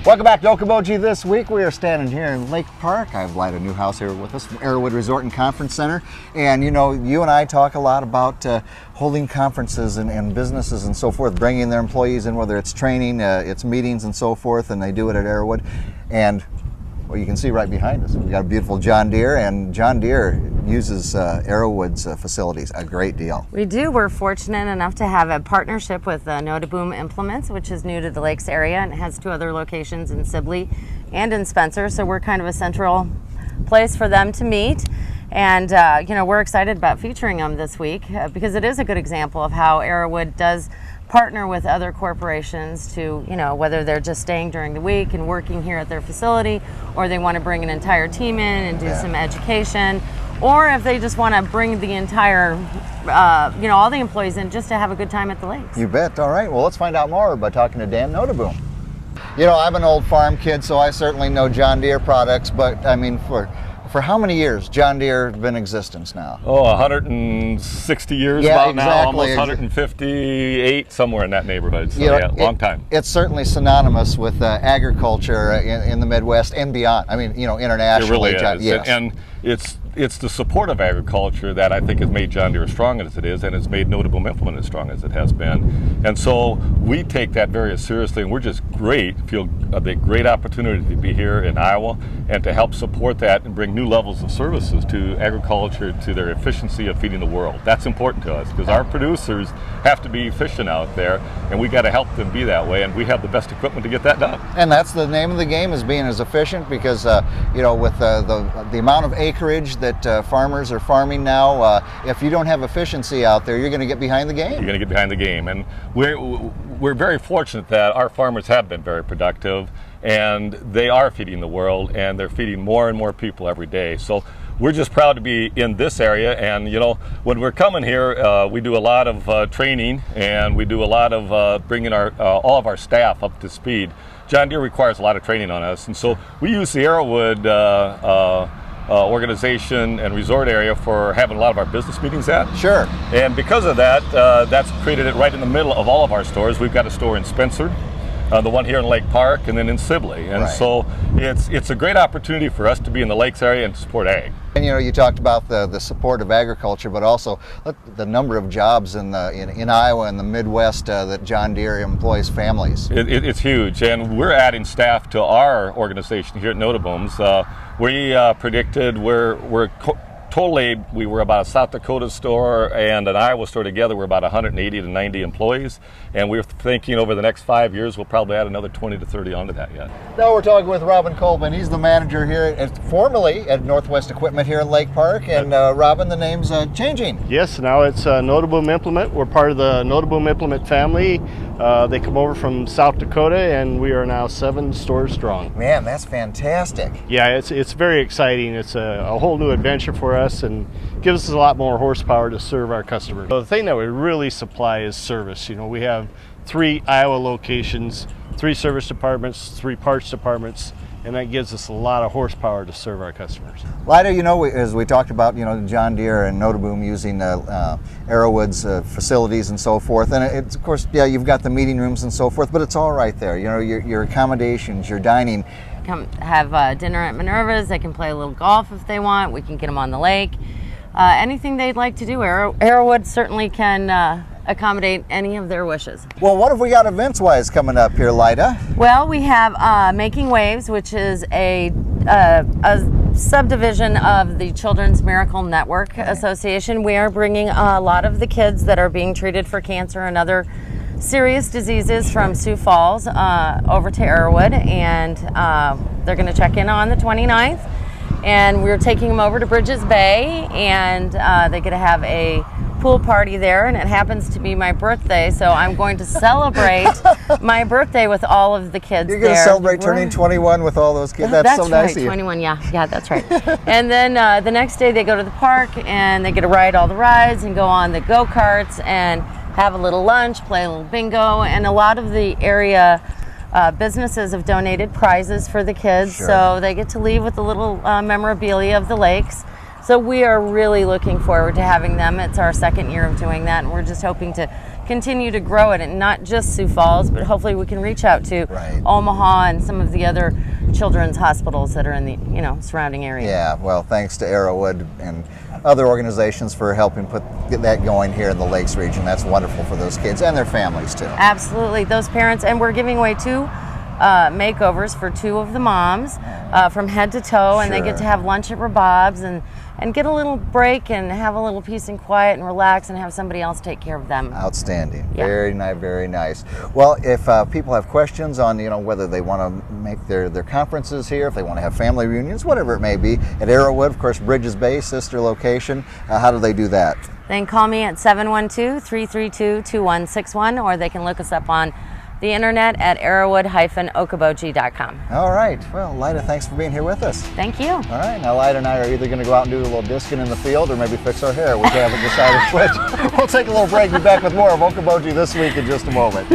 Welcome back to Okoboji. This week we are standing here in Lake Park. I have Lyda Neuhaus here with us from Arrowwood Resort and Conference Center. And you know, you and I talk a lot about holding conferences and businesses and so forth, bringing their employees in, whether it's training, it's meetings and so forth, and they do it at Arrowwood. And well, you can see right behind us, we've got a beautiful John Deere, and John Deere uses Arrowwood's facilities a great deal. We do. We're fortunate enough to have a partnership with Neuhaus Implements, which is new to the Lakes area and has 2 other locations in Sibley and in Spencer. So we're kind of a central place for them to meet. And you know, we're excited about featuring them this week because it is a good example of how Arrowwood does partner with other corporations to, you know, whether they're just staying during the week and working here at their facility, or they want to bring an entire team in and do some education, or if they just want to bring the entire, you know, all the employees in just to have a good time at the lakes. You bet. All right. Well, let's find out more by talking to Dan Neuhaus. You know, I'm an old farm kid, so I certainly know John Deere products, but I mean, for how many years John Deere been in existence now? Oh, 160 years now, almost 158, somewhere in that neighborhood. So yeah, long time. It's certainly synonymous with agriculture in the Midwest and beyond. I mean, you know, internationally. It really is. Yes. And it's the support of agriculture that I think has made John Deere as strong as it is, and has made Neuhaus Implement as strong as it has been. And so we take that very seriously, and we're just feel the great opportunity to be here in Iowa and to help support that and bring new levels of services to agriculture, to their efficiency of feeding the world. That's important to us because our producers have to be efficient out there, and we got to help them be that way, and we have the best equipment to get that done. And that's the name of the game, is being as efficient, because you know, with the amount of acreage that farmers are farming now, if you don't have efficiency out there, you're going to get behind the game. You're going to get behind the game, and we're very fortunate that our farmers have been very productive, and they are feeding the world, and they're feeding more and more people every day. So we're just proud to be in this area. And you know, when we're coming here, we do a lot of training, and we do a lot of bringing all of our staff up to speed. John Deere requires a lot of training on us, and so we use the Arrowwood organization and resort area for having a lot of our business meetings at. Sure. And because of that, that's created it right in the middle of all of our stores. We've got a store in Spencer, the one here in Lake Park, and then in Sibley. And so it's a great opportunity for us to be in the Lakes area and support ag. And you know, you talked about the support of agriculture, but also the number of jobs in Iowa and the Midwest that John Deere employs families. It's huge, and we're adding staff to our organization here at Neuhaus. We predicted we were about a South Dakota store and an Iowa store together. We're about 180 to 90 employees, and we're thinking over the next 5 years we'll probably add another 20 to 30 onto that yet. Now we're talking with Robin Colvin. He's the manager here formerly at Northwest Equipment here in Lake Park. And Robin, the name's changing. Yes, now it's Neuhaus Implement. We're part of the Neuhaus Implement family. They come over from South Dakota, and we are now 7 stores strong. Man, that's fantastic. Yeah, it's very exciting. It's a whole new adventure for us, and gives us a lot more horsepower to serve our customers. So the thing that we really supply is service. You know, we have 3 Iowa locations, 3 service departments, 3 parts departments, and that gives us a lot of horsepower to serve our customers. Lyda, you know, as we talked about, you know, John Deere and Neuhaus using Arrowwood's facilities and so forth, and it's, of course, yeah, you've got the meeting rooms and so forth, but it's all right there. You know, your accommodations, your dining. Come have dinner at Minerva's. They can play a little golf if they want. We can get them on the lake. Anything they'd like to do, Arrowwood certainly can accommodate any of their wishes. Well, what have we got events-wise coming up here, Lyda? Well, we have Making Waves, which is a subdivision of the Children's Miracle Network Association. We are bringing a lot of the kids that are being treated for cancer and other serious diseases from Sioux Falls over to Arrowwood, and they're going to check in on the 29th, and we're taking them over to Bridges Bay, and they get to have a pool party there, and it happens to be my birthday, so I'm going to celebrate my birthday with all of the kids. You're going to celebrate turning 21 with all those kids. That's so nice of you. 21, yeah, that's right. And then the next day they go to the park, and they get to ride all the rides and go on the go-karts and have a little lunch, play a little bingo, and a lot of the area businesses have donated prizes for the kids, so they get to leave with a little memorabilia of the lakes. So we are really looking forward to having them. It's our second year of doing that, and we're just hoping to continue to grow it, and not just Sioux Falls, but hopefully we can reach out to Right. Omaha and some of the other children's hospitals that are in the surrounding area. Yeah, well, thanks to Arrowwood and other organizations for helping get that going here in the Lakes region. That's wonderful for those kids and their families too. Absolutely, those parents, and we're giving away 2 makeovers for 2 of the moms from head to toe, and they get to have lunch at Rabob's and get a little break and have a little peace and quiet and relax and have somebody else take care of them. Outstanding. Yeah. Very nice, very nice. Well, if people have questions on whether they want to make their conferences here, if they want to have family reunions, whatever it may be, at Arrowwood, of course, Bridges Bay, sister location, how do they do that? They can call me at 712-332-2161, or they can look us up on the internet at arrowwood-okoboji.com. All right. Well, Lyda, thanks for being here with us. Thank you. All right. Now, Lyda and I are either going to go out and do a little discing in the field or maybe fix our hair. We haven't decided which. We'll take a little break. Be back with more of Okoboji This Week in just a moment.